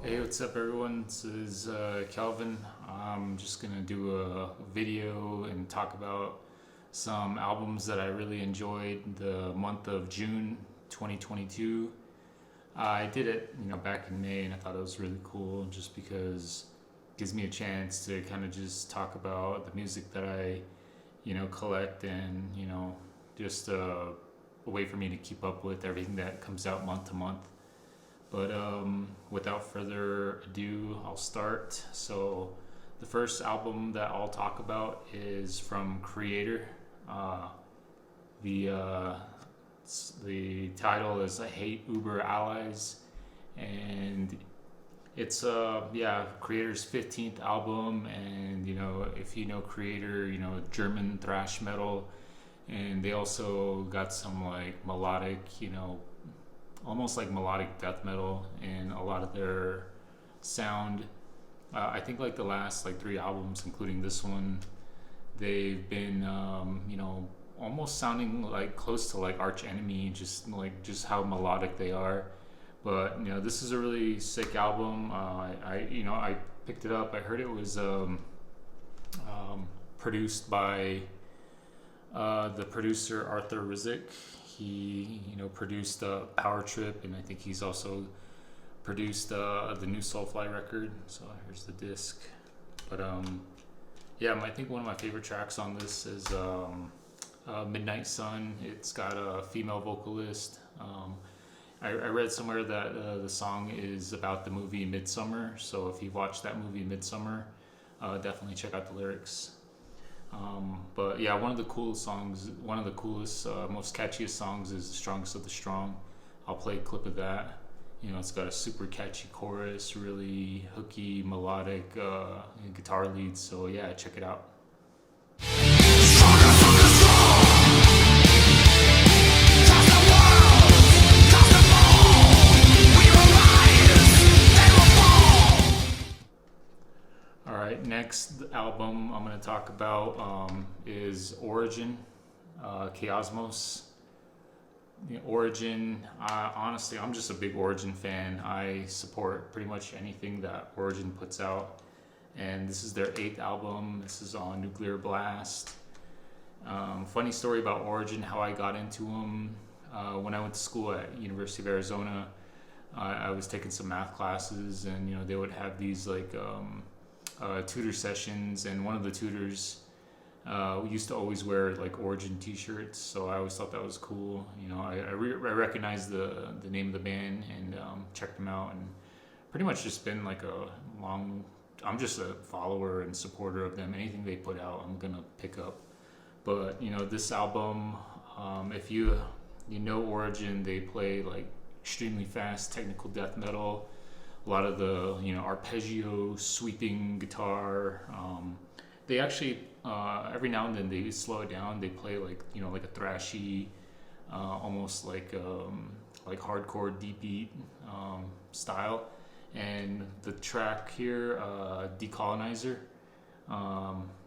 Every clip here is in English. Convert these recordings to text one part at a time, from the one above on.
Hey, what's up, everyone? This is Kelvin. I'm just gonna do a video and talk about some albums that I really enjoyed the month of June 2022. I did it, back in May, and I thought it was really cool just because it gives me a chance to kind of just talk about the music that I, collect and, just a way for me to keep up with everything that comes out month to month. But without further ado, I'll start. So, the first album that I'll talk about is from Creator. Uh, the uh, the title is "I Hate Uber Allies," and it's Creator's 15th album. And if you know Creator, German thrash metal, and they also got some like melodic, almost like melodic death metal in a lot of their sound. I think like the last like three albums, including this one, they've been almost sounding like close to like Arch Enemy, just how melodic they are. But this is a really sick album. I picked it up. I heard it was produced by the producer Arthur Rizek. He, produced Power Trip, and I think he's also produced the new Soulfly record. So here's the disc. But I think one of my favorite tracks on this is Midnight Sun. It's got a female vocalist. I read somewhere that the song is about the movie Midsummer. So if you watched that movie Midsummer, definitely check out the lyrics. But yeah, one of the coolest songs, most catchiest songs is "The Strongest of the Strong." I'll play a clip of that. It's got a super catchy chorus, really hooky, melodic guitar leads. So yeah, check it out. All right, next album I'm going to talk about is Origin, Chiosmos. Origin, honestly, I'm just a big Origin fan. I support pretty much anything that Origin puts out. And this is their 8th album. This is on Nuclear Blast. Funny story about Origin, how I got into them. When I went to school at University of Arizona, I was taking some math classes, and they would have these like tutor sessions, and one of the tutors used to always wear like Origin T-shirts, so I always thought that was cool. I recognized the name of the band and checked them out, and pretty much just been like I'm just a follower and supporter of them. Anything they put out, I'm gonna pick up. But this album, if you Origin, they play like extremely fast technical death metal. A lot of the arpeggio sweeping guitar. They actually every now and then they slow it down. They play like like a thrashy, almost like hardcore deep beat style. And the track here, Decolonizer,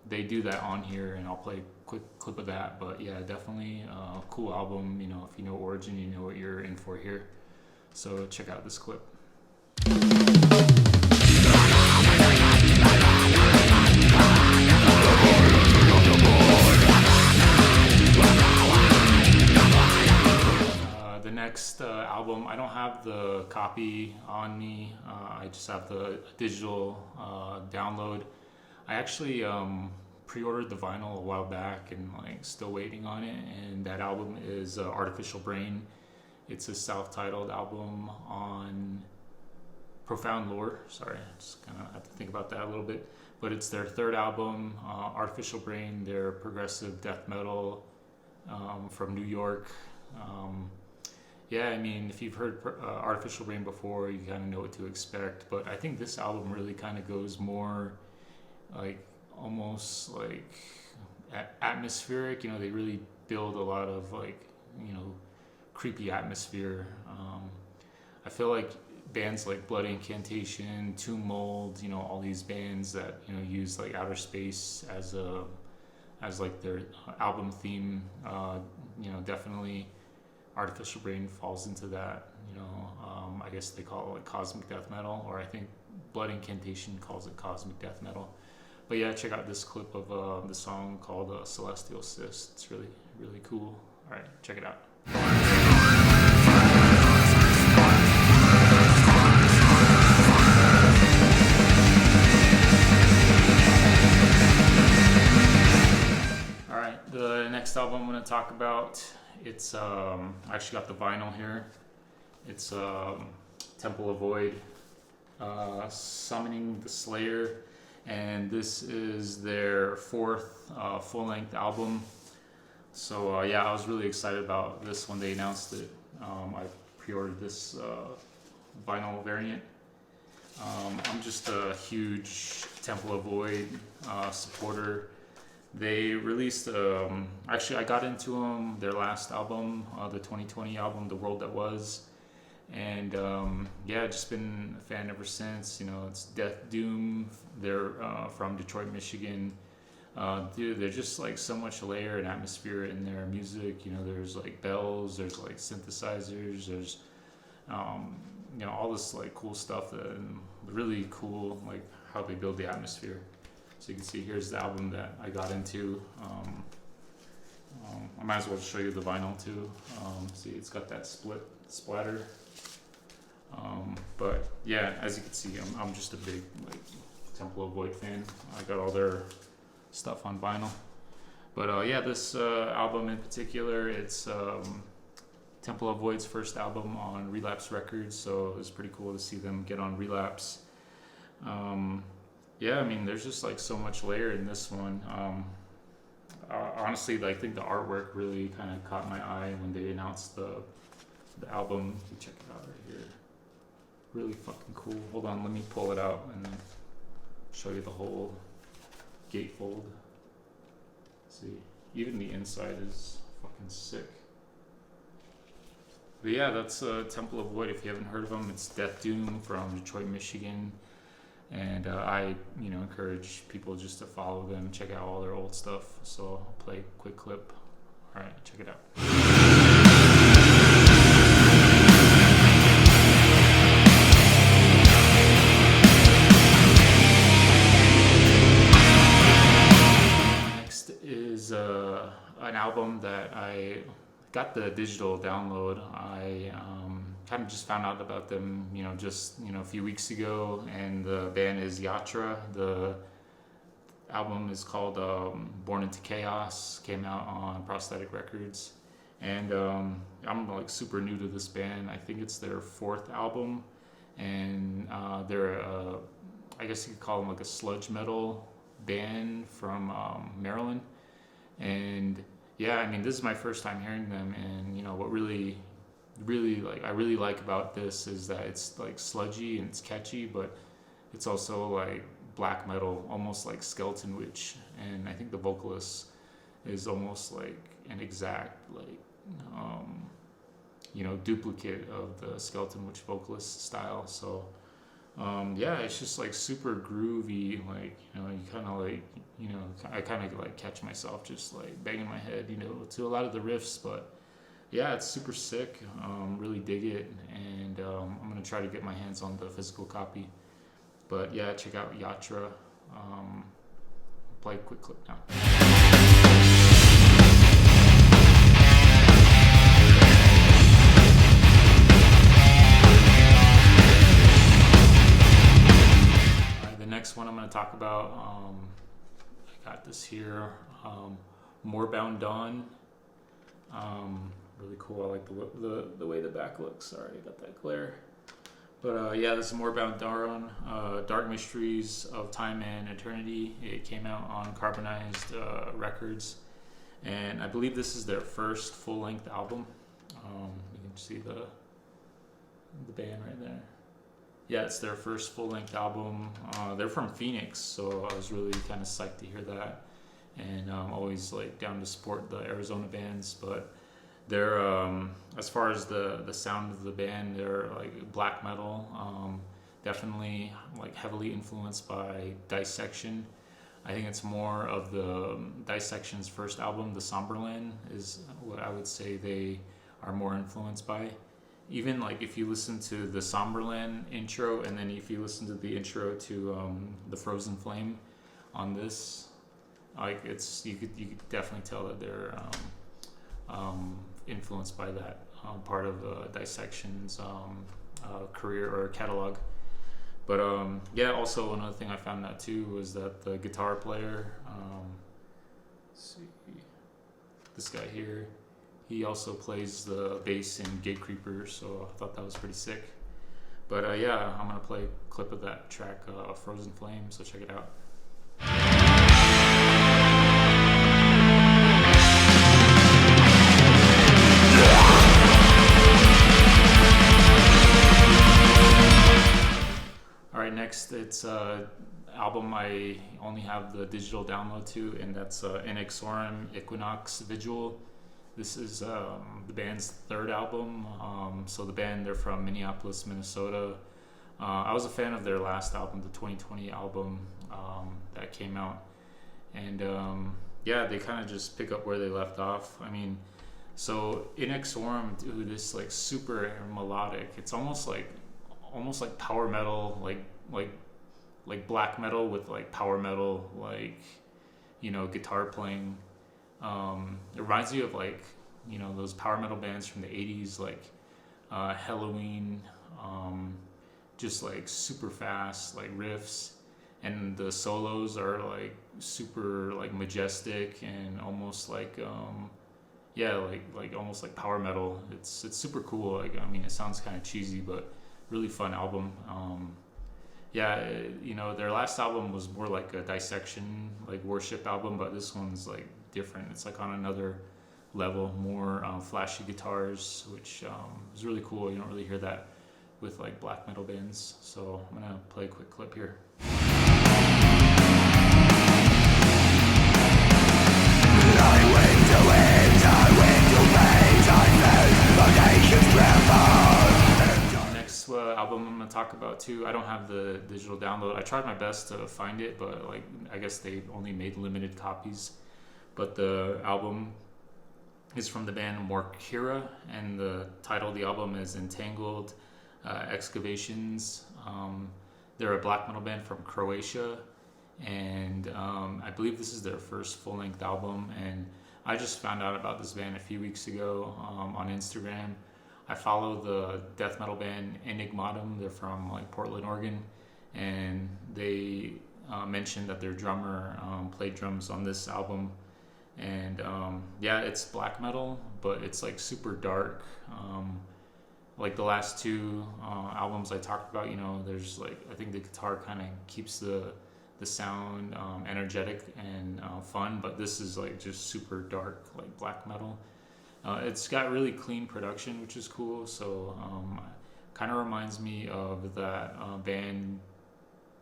they do that on here, and I'll play a quick clip of that. But yeah, definitely a cool album. If you know Origin, you know what you're in for here. So check out this clip. The next album, I don't have the copy on me. I just have the digital download. I actually pre-ordered the vinyl a while back and like still waiting on it. And that album is Artificial Brain. It's a self-titled album on Profound Lore. Sorry, I just kind of have to think about that a little bit. But it's their 3rd album, Artificial Brain. They're progressive death metal from New York. If you've heard Artificial Brain before, you kind of know what to expect. But I think this album really kind of goes more like almost like atmospheric. They really build a lot of like creepy atmosphere. I feel like bands like Blood Incantation, Tomb Mold, all these bands that use like outer space as like their album theme, definitely Artificial Brain falls into that. I guess they call it like cosmic death metal, or I think Blood Incantation calls it cosmic death metal. But yeah, check out this clip of the song called Celestial Cyst. It's really, really cool. All right, check it out. All right, the next album I'm going to talk about, it's I actually got the vinyl here. It's Temple of Void, Summoning the Slayer, and this is their fourth full-length album. So yeah, I was really excited about this when they announced it. I pre-ordered this vinyl variant. I'm just a huge Temple of Void supporter. They released, actually I got into them, their last album, the 2020 album, The World That Was. And yeah, just been a fan ever since. It's Death Doom. They're from Detroit, Michigan. Dude, they're just like so much layer and atmosphere in their music. There's like bells, there's like synthesizers, there's all this like cool stuff that really cool, like how they build the atmosphere. So you can see here's the album that I got into. I might as well show you the vinyl too. See, it's got that split splatter. But yeah, as you can see, I'm just a big like Temple of Void fan. I got all their stuff on vinyl. But yeah, this album in particular, it's Temple of Void's first album on Relapse Records, so it was pretty cool to see them get on Relapse. Yeah, I mean, there's just like so much layer in this one. Honestly, I think the artwork really kind of caught my eye when they announced the album. You can check it out right here. Really fucking cool. Hold on, let me pull it out and show you the whole gatefold. See, even the inside is fucking sick. But yeah, that's Temple of Void. If you haven't heard of them, it's Death Doom from Detroit, Michigan. And I, encourage people just to follow them, check out all their old stuff. So I'll play a quick clip. All right, check it out. Next is an album that I got the digital download. I kind of just found out about them, just a few weeks ago, and the band is Yatra. The album is called Born into Chaos. Came out on Prosthetic Records, and I'm like super new to this band. I think it's their fourth album, and they're I guess you could call them like a sludge metal band from Maryland. And yeah, I mean, this is my first time hearing them, and what really I really like about this is that it's like sludgy and it's catchy, but it's also like black metal, almost like Skeleton Witch. And I think the vocalist is almost like an exact duplicate of the Skeleton Witch vocalist style. So yeah, it's just like super groovy, like you kind of like I kind of like catch myself just like banging my head to a lot of the riffs. But yeah, it's super sick. Really dig it, and I'm gonna try to get my hands on the physical copy. But yeah, check out Yatra. Play a quick clip now. The next one I'm going to talk about, I got this here, more Boundon. Really cool. I like the way the back looks. Sorry, I got that glare. But yeah, this is more Boundon, Dark Mysteries of Time and Eternity. It came out on Carbonized Records, and I believe this is their first full-length album. You can see the band right there. Yeah, it's their first full-length album. They're from Phoenix, so I was really kind of psyched to hear that. And I'm always like down to support the Arizona bands. But they're, as far as the sound of the band, they're like black metal. Definitely like heavily influenced by Dissection. I think it's more of the Dissection's first album, The Somberland, is what I would say they are more influenced by. Even like if you listen to the Somberland intro, and then if you listen to the intro to the Frozen Flame on this, like you could definitely tell that they're influenced by that part of Dissection's career or catalog. But yeah, also another thing I found out too was that the guitar player, let's see, this guy here, he also plays the bass in Gate Creeper, so I thought that was pretty sick. But yeah, I'm gonna play a clip of that track, Frozen Flame, so check it out. Alright, next it's album I only have the digital download to, and that's Inexorum Equinox Vigil. This is the band's third album. So the band, they're from Minneapolis, Minnesota. I was a fan of their last album, the 2020 album that came out. And yeah, they kind of just pick up where they left off. I mean, so Inexorum do this like super melodic. It's almost like power metal, like black metal with like power metal, like, you know, guitar playing. It reminds me of like, you know, those power metal bands from the 80s, like Halloween, just like super fast like riffs, and the solos are like super like majestic and almost like yeah, like almost like power metal. It's super cool. Like, I mean, it sounds kind of cheesy, but really fun album. Yeah, you know, their last album was more like a dissection, like worship album, but this one's like different. It's like on another level, more flashy guitars, which is really cool. You don't really hear that with like black metal bands. So I'm gonna play a quick clip here. Next album I'm gonna talk about too. I don't have the digital download. I tried my best to find it, but like I guess they only made limited copies. But the album is from the band Morkira, and the title of the album is Entangled Excavations. They're a black metal band from Croatia, and I believe this is their first full-length album. And I just found out about this band a few weeks ago on Instagram. I follow the death metal band Enigmatum. They're from like Portland, Oregon, and they mentioned that their drummer played drums on this album. And yeah, it's black metal, but it's like super dark. Like the last two albums I talked about, you know, there's like, I think the guitar kind of keeps the sound energetic and fun, but this is like just super dark, like black metal. It's got really clean production, which is cool. So kind of reminds me of that band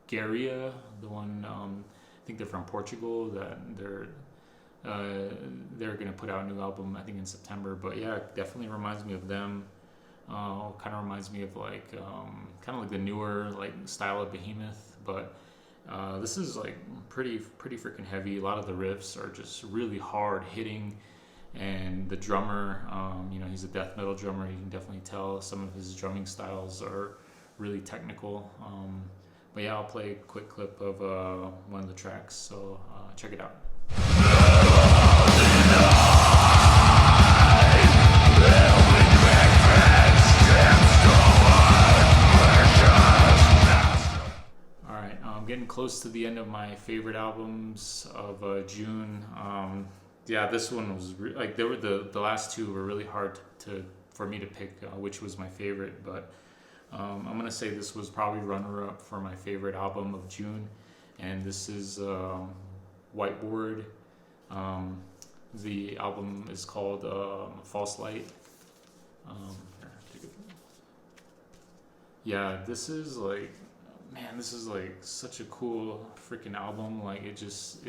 Garia, the one, I think they're from Portugal, that they're gonna put out a new album, I think in September. But yeah, it definitely reminds me of them. Kind of reminds me of like kind of like the newer like style of Behemoth, but this is like pretty freaking heavy. A lot of the riffs are just really hard hitting, and the drummer, you know, he's a death metal drummer. You can definitely tell some of his drumming styles are really technical. But yeah, I'll play a quick clip of one of the tracks, so check it out. Alright, I'm getting close to the end of my favorite albums of June. Yeah, this one was like, they were the last two were really hard for me to pick which was my favorite, but I'm gonna say this was probably runner-up for my favorite album of June, and this is Whiteboard. The album is called False Light. Yeah, this is like, man, this is like such a cool freaking album. Like it just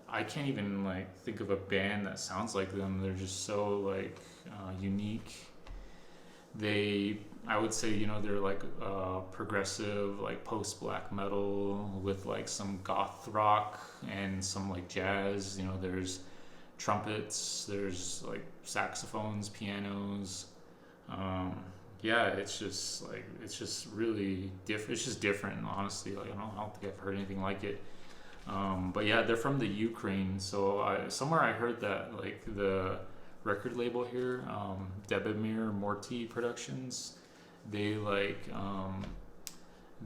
I can't even like think of a band that sounds like them. They're just so like unique. I would say, you know, they're like progressive, like post black metal with like some goth rock and some like jazz. You know, there's trumpets, there's like saxophones, pianos. Yeah, it's just really different. It's just different, honestly. Like I don't think I've heard anything like it. But yeah, they're from the Ukraine. So somewhere I heard that like the record label here, Debemir Morty Productions, they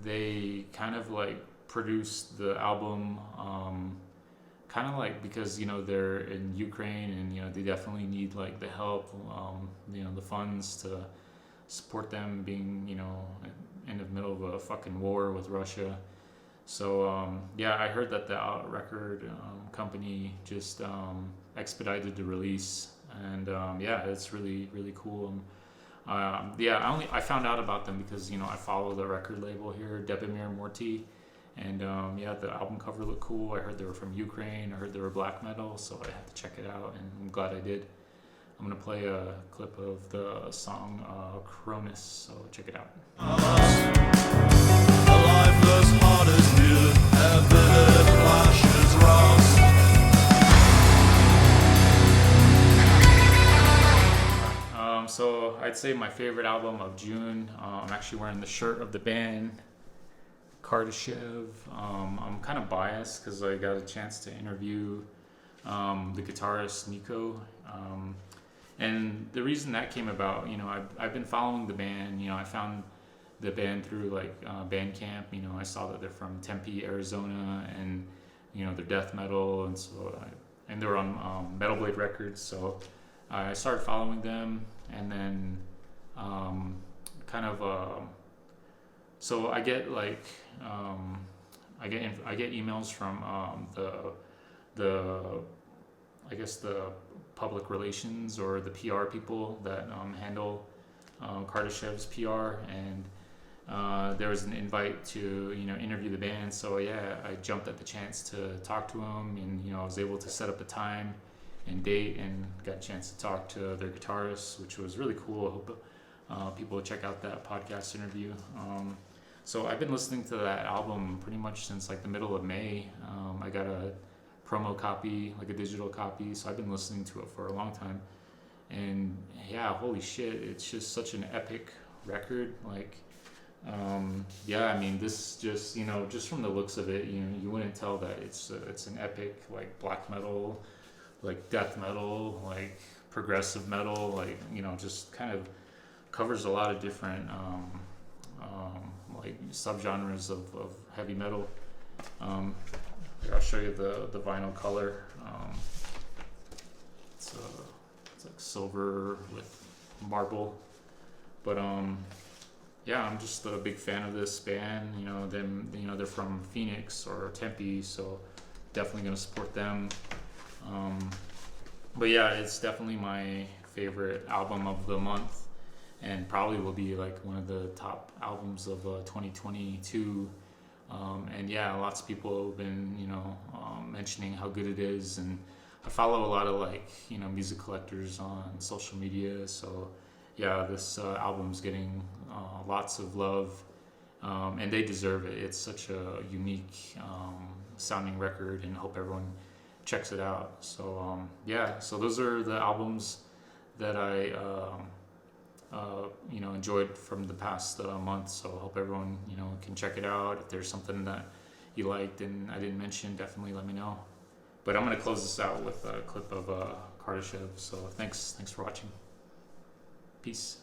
they kind of like produced the album, kind of like because they're in Ukraine and they definitely need like the help, the funds to support them being in the middle of a fucking war with Russia. So yeah, I heard that the record company just expedited the release, and yeah, it's really really cool. Yeah, I found out about them because I follow the record label here, Debemir Morty, and yeah, the album cover looked cool. I heard they were from Ukraine. I heard they were black metal, so I had to check it out, and I'm glad I did. I'm gonna play a clip of the song Cronus, so check it out. A lifeless heart is new, evident flashes rust. So I'd say my favorite album of June. I'm actually wearing the shirt of the band, Kardashev. I'm kind of biased because I got a chance to interview the guitarist Nico. And the reason that came about, I've been following the band. I found the band through like Bandcamp. I saw that they're from Tempe, Arizona, and they're death metal, and and they're on Metal Blade Records. So I started following them, and then so I get like I get emails from the I guess the public relations or the PR people that handle Kardashev's PR, and there was an invite to interview the band. So yeah, I jumped at the chance to talk to them, and I was able to set up a time and date, and got a chance to talk to their guitarist, which was really cool. I hope people will check out that podcast interview. So I've been listening to that album pretty much since like the middle of May. I got a promo copy, like a digital copy, so I've been listening to it for a long time. And yeah, holy shit, it's just such an epic record. Like yeah, I mean, this just just from the looks of it, you wouldn't tell that it's an epic like black metal, like death metal, like progressive metal, like just kind of covers a lot of different like subgenres of heavy metal. Here, I'll show you the vinyl color. It's like silver with marble, but yeah, I'm just a big fan of this band. They're from Phoenix or Tempe, so definitely gonna support them. But yeah, it's definitely my favorite album of the month, and probably will be like one of the top albums of 2022. And yeah, lots of people have been mentioning how good it is, and I follow a lot of like music collectors on social media. So yeah, this album's getting lots of love, and they deserve it. It's such a unique sounding record, and I hope everyone checks it out. So yeah, so those are the albums that I enjoyed from the past month. So I hope everyone can check it out. If there's something that you liked and I didn't mention, definitely let me know. But I'm gonna close this out with a clip of Kardashev. So thanks for watching. Peace.